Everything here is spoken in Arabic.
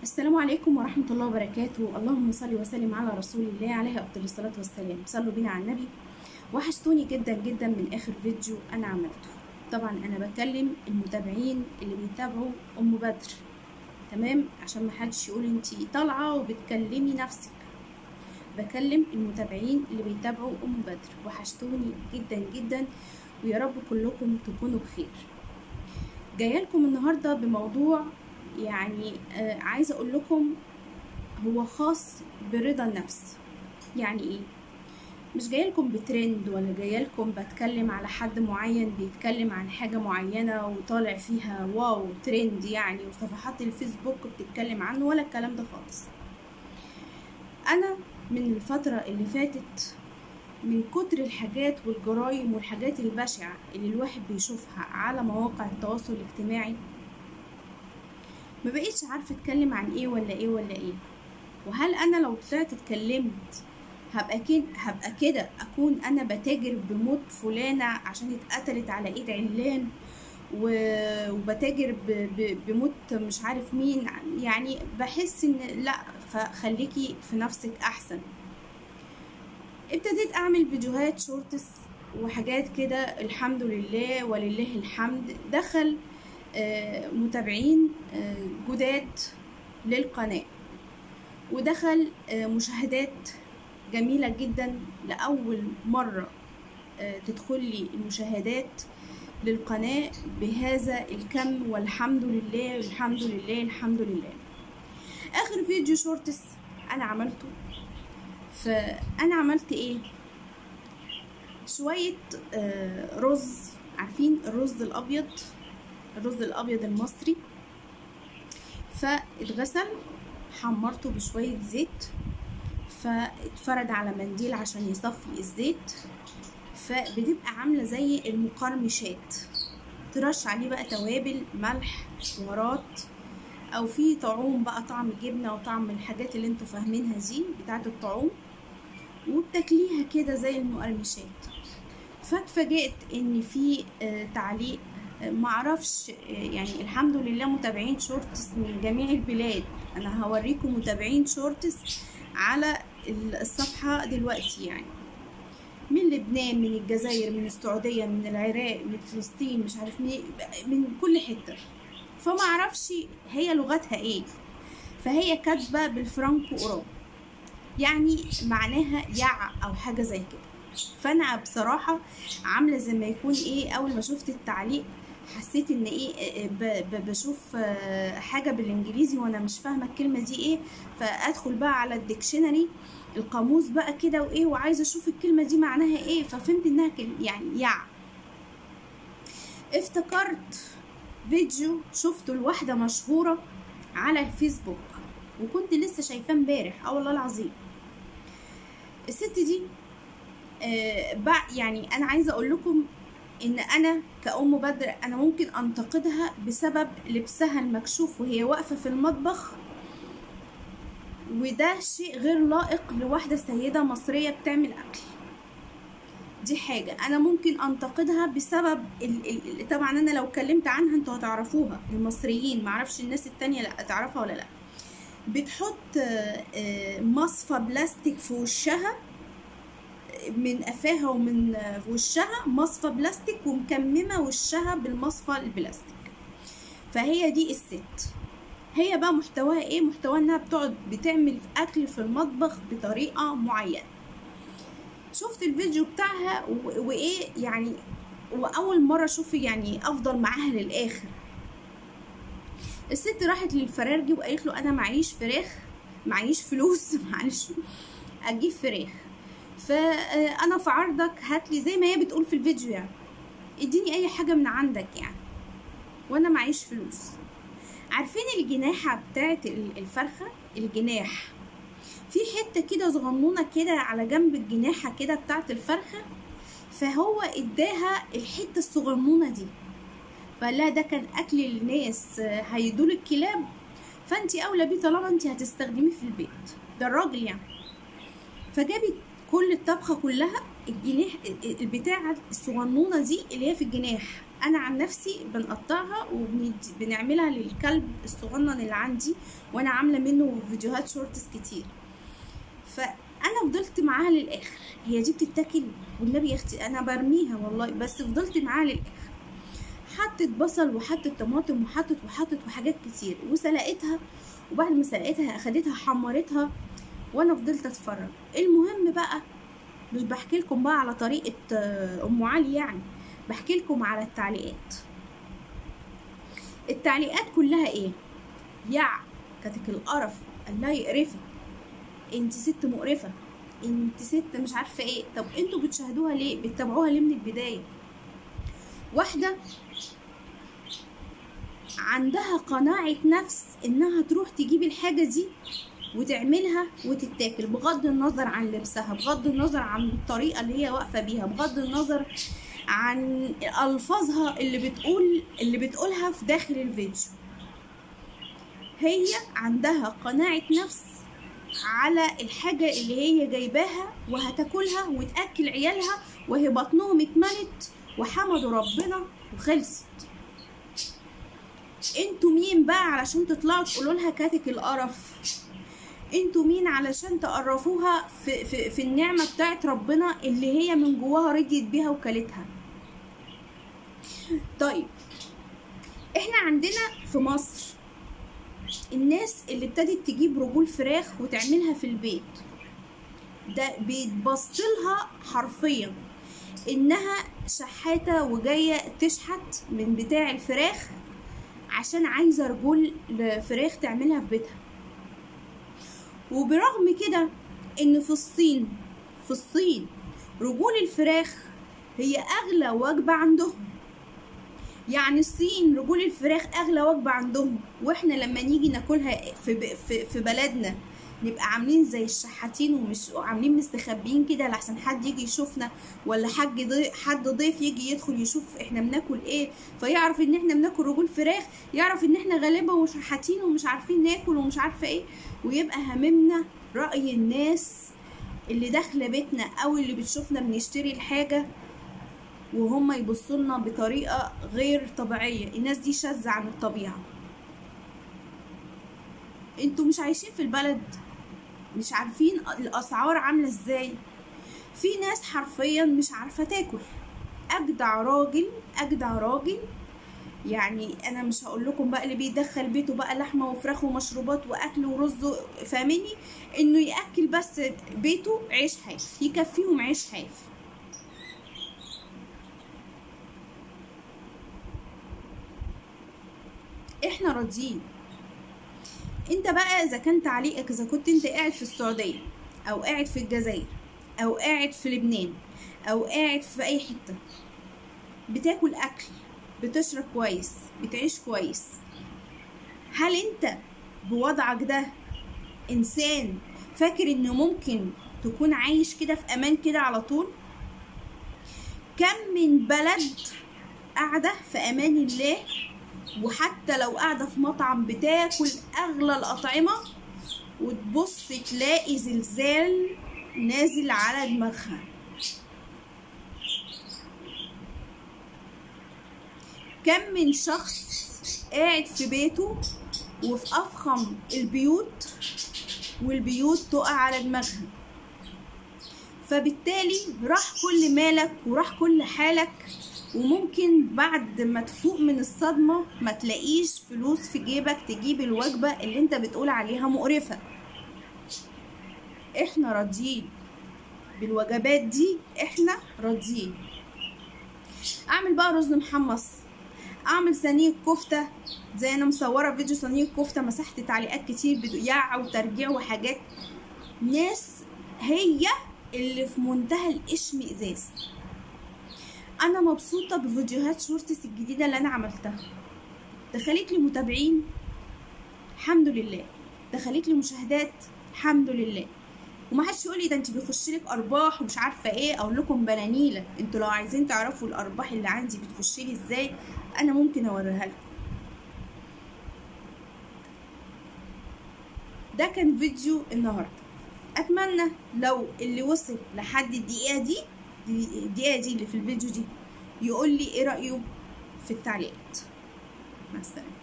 السلام عليكم ورحمة الله وبركاته. اللهم صل وسلم على رسول الله عليه أفضل الصلاة والسلام. صلوا بينا على النبي. وحشتوني جدا جدا من آخر فيديو أنا عملته. طبعا أنا بكلم المتابعين اللي بيتابعوا أم بدر، تمام؟ عشان محدش يقول انتي طالعة وبتكلمي نفسك. بكلم المتابعين اللي بيتابعوا أم بدر. وحشتوني جدا جدا، ويا رب كلكم تكونوا بخير. جايه لكم النهارده بموضوع يعني عايزه اقول لكم هو خاص برضا النفس. يعني ايه؟ مش جايه لكم بترند، ولا جايه لكم بتكلم على حد معين بيتكلم عن حاجه معينه وطالع فيها واو ترند يعني، وصفحات الفيسبوك بتتكلم عنه، ولا الكلام ده خالص. انا من الفتره اللي فاتت، من كتر الحاجات والجرايم والحاجات البشعة اللي الواحد بيشوفها على مواقع التواصل الاجتماعي، ما بقيتش عارفة اتكلم عن ايه ولا ايه ولا ايه. وهل انا لو طلعت اتكلمت هبقى كده اكون انا بتاجر بموت فلانة عشان اتقتلت على ايد علان، وبتاجر بموت مش عارف مين؟ يعني بحس ان لا، فخليكي في نفسك احسن. ابتديت اعمل فيديوهات شورتس وحاجات كده، الحمد لله ولله الحمد. دخل متابعين جداد للقناة، ودخل مشاهدات جميلة جدا. لأول مرة تدخلي المشاهدات للقناة بهذا الكم، والحمد لله الحمد لله الحمد لله. آخر فيديو شورتس أنا عملته، فأنا عملت إيه؟ شوية رز. عارفين الرز الأبيض؟ الرز الأبيض المصري. فاتغسل، حمرته بشوية زيت، فاتفرد على منديل عشان يصفي الزيت. فبتبقى عاملة زي المقرمشات. ترش عليه بقى توابل، ملح، بهارات، او في طعوم بقى، طعم جبنة وطعم الحاجات اللي انتوا فاهمينها دي بتاعت الطعوم، وبتاكليها كده زي المقرمشات. فاتفاجئت ان في تعليق، معرفش يعني، الحمد لله متابعين شورتس من جميع البلاد. انا هوريكم متابعين شورتس على الصفحة دلوقتي، يعني من لبنان، من الجزائر، من السعودية، من العراق، من فلسطين، مش عارف من كل حتة. فمعرفش هي لغتها ايه، فهي كاتبة بالفرنكو اوروب، يعني معناها يع او حاجة زي كده. فانا بصراحة عاملة زي ما يكون ايه، اول ما شفت التعليق حسيت ان ايه، بشوف حاجة بالانجليزي وانا مش فاهمة الكلمة دي ايه. فادخل بقى على الديكشنري، القاموس بقى كده وايه، وعايزة اشوف الكلمة دي معناها ايه. ففهمت انها يعني يع. افتكرت فيديو شفته لواحدة مشهورة على الفيسبوك، وكنت لسه شايفاه امبارح. والله العظيم الست دي يعني انا عايزه اقول لكم ان انا كأم بدر انا ممكن انتقدها بسبب لبسها المكشوف وهي واقفه في المطبخ، وده شيء غير لائق لواحده سيده مصريه بتعمل اكل. دي حاجه انا ممكن انتقدها بسبب طبعا انا لو اتكلمت عنها انتوا هتعرفوها، المصريين، معرفش الناس التانية لا تعرفها ولا لا. بتحط مصفى بلاستيك في وشها، من قفاها ومن وشها مصفى بلاستيك، ومكممه وشها بالمصفى البلاستيك. فهي دي الست. هي بقى محتواها ايه؟ محتواها انها بتقعد بتعمل اكل في المطبخ بطريقه معينه. شفت الفيديو بتاعها وايه يعني، واول مره اشوف يعني افضل معاها للاخر. الست راحت للفرارجي وقالت له انا معيش فراخ، معيش فلوس معلش اجيب فراخ، فانا في عرضك هاتلي، زي ما هي بتقول في الفيديو يعني، اديني اي حاجه من عندك يعني، وانا معيش فلوس. عارفين الجناحه بتاعت الفرخه؟ الجناح في حته كده صغنونه كده على جنب الجناحه كده بتاعت الفرخه، فهو اداها الحته الصغنونه دي، فقال لها ده كان اكل الناس هيدول الكلاب، فانتي اولى بيه طالما انتي هتستخدميه في البيت. ده الراجل يعني. فجابت كل الطبخه كلها، الجناح البتاعه الصغنونه دي اللي هي في الجناح، انا عن نفسي بنقطعها وبنعملها للكلب الصغنن اللي عندي، وانا عامله منه فيديوهات شورتس كتير. فانا فضلت معاها للاخر. هي دي بتتاكل والنبي يا اختي انا برميها والله، بس فضلت معاها للاخر. حطت بصل وحطت طماطم وحطت وحاجات كتير وسلقتها، وبعد ما سلقتها اخدتها حمرتها وانا فضلت اتفرج. المهم بقى مش بحكي لكم بقى على طريقه ام علي، يعني بحكي لكم على التعليقات. التعليقات كلها ايه؟ كاتك القرف، الله يقرفك، انت ست مقرفه، انت ست مش عارفه ايه. طب انتوا بتشاهدوها ليه؟ بتتابعوها ليه من البدايه؟ واحده عندها قناعه نفس انها تروح تجيب الحاجه دي وتعملها وتتاكل، بغض النظر عن لبسها، بغض النظر عن الطريقه اللي هي واقفه بيها، بغض النظر عن الفاظها اللي بتقولها في داخل الفيديو. هي عندها قناعه نفس على الحاجه اللي هي جايباها وهتاكلها وتاكل عيالها، وهي بطنهم اتملت وحمدوا ربنا وخلصت. انتوا مين بقى علشان تطلعوا تقولوا لها كاتك القرف؟ انتوا مين علشان تقرفوها في النعمه بتاعت ربنا اللي هي من جواها رضيت بيها وكلتها؟ طيب احنا عندنا في مصر الناس اللي ابتدت تجيب رجول فراخ وتعملها في البيت، ده بيتبصلها حرفيا انها شحاته وجايه تشحت من بتاع الفراخ عشان عايزه رجول فراخ تعملها في بيتها. وبرغم كده ان في الصين رجول الفراخ هي اغلى وجبه عندهم. يعني الصين رجول الفراخ اغلى وجبه عندهم، واحنا لما نيجي ناكلها في بلدنا نبقى عاملين زي الشحاتين ومش عاملين مستخبيين كده لحسن حد يجي يشوفنا، ولا حد ضيف يجي يدخل يشوف احنا بناكل ايه فيعرف ان احنا بناكل رجول فراخ، يعرف ان احنا غلابه وشحاتين ومش عارفين ناكل ومش عارفه ايه، ويبقى هممنا رأي الناس اللي داخله بيتنا او اللي بتشوفنا بنشتري الحاجه وهم يبصولنا بطريقه غير طبيعيه. الناس دي شاذة عن الطبيعه. انتوا مش عايشين في البلد؟ مش عارفين الاسعار عامله ازاي؟ في ناس حرفيا مش عارفه تاكل. اجدع راجل يعني انا مش هقول لكم بقى اللي بيدخل بيته بقى لحمه وفراخ ومشروبات واكل ورز، فاهميني؟ انه ياكل بس بيته عيش حاف، يكفيهم عيش حاف. احنا راضيين. انت بقى اذا كان تعليقك، اذا كنت انت قاعد في السعوديه او قاعد في الجزائر او قاعد في لبنان او قاعد في اي حته، بتاكل اكل، بتشرب كويس، بتعيش كويس، هل انت بوضعك ده انسان فاكر انه ممكن تكون عايش كده في امان كده على طول؟ كم من بلد قاعده في امان الله، وحتى لو قاعده في مطعم بتاكل اغلى الاطعمه وتبص تلاقي زلزال نازل على دماغها. كم من شخص قاعد في بيته وفي افخم البيوت والبيوت تقع على دماغها. فبالتالي راح كل مالك وراح كل حالك، وممكن بعد ما تفوق من الصدمة ما تلاقيش فلوس في جيبك تجيب الوجبة اللي انت بتقول عليها مقرفة. احنا راضيين بالوجبات دي، احنا راضيين. اعمل بقى رز محمص، اعمل صينيه كفته زي انا مصوره فيديو صينيه كفته، مسحت تعليقات كتير بدقيع وترجيع وحاجات، ناس هي اللي في منتهى الاشمئزاز. انا مبسوطه بفيديوهات شورتس الجديده اللي انا عملتها، دخلت لي متابعين الحمد لله، دخلت لي مشاهدات الحمد لله، ومحدش يقول لي ده انت بيخش لك ارباح ومش عارفه ايه. اقول لكم بلانيله، انتوا لو عايزين تعرفوا الارباح اللي عندي بتخش لي ازاي انا ممكن اوريها لكم. ده كان فيديو النهارده. اتمنى لو اللي وصل لحد الدقيقه دي اللي في الفيديو دي يقول لي ايه رايه في التعليقات. مع السلامة.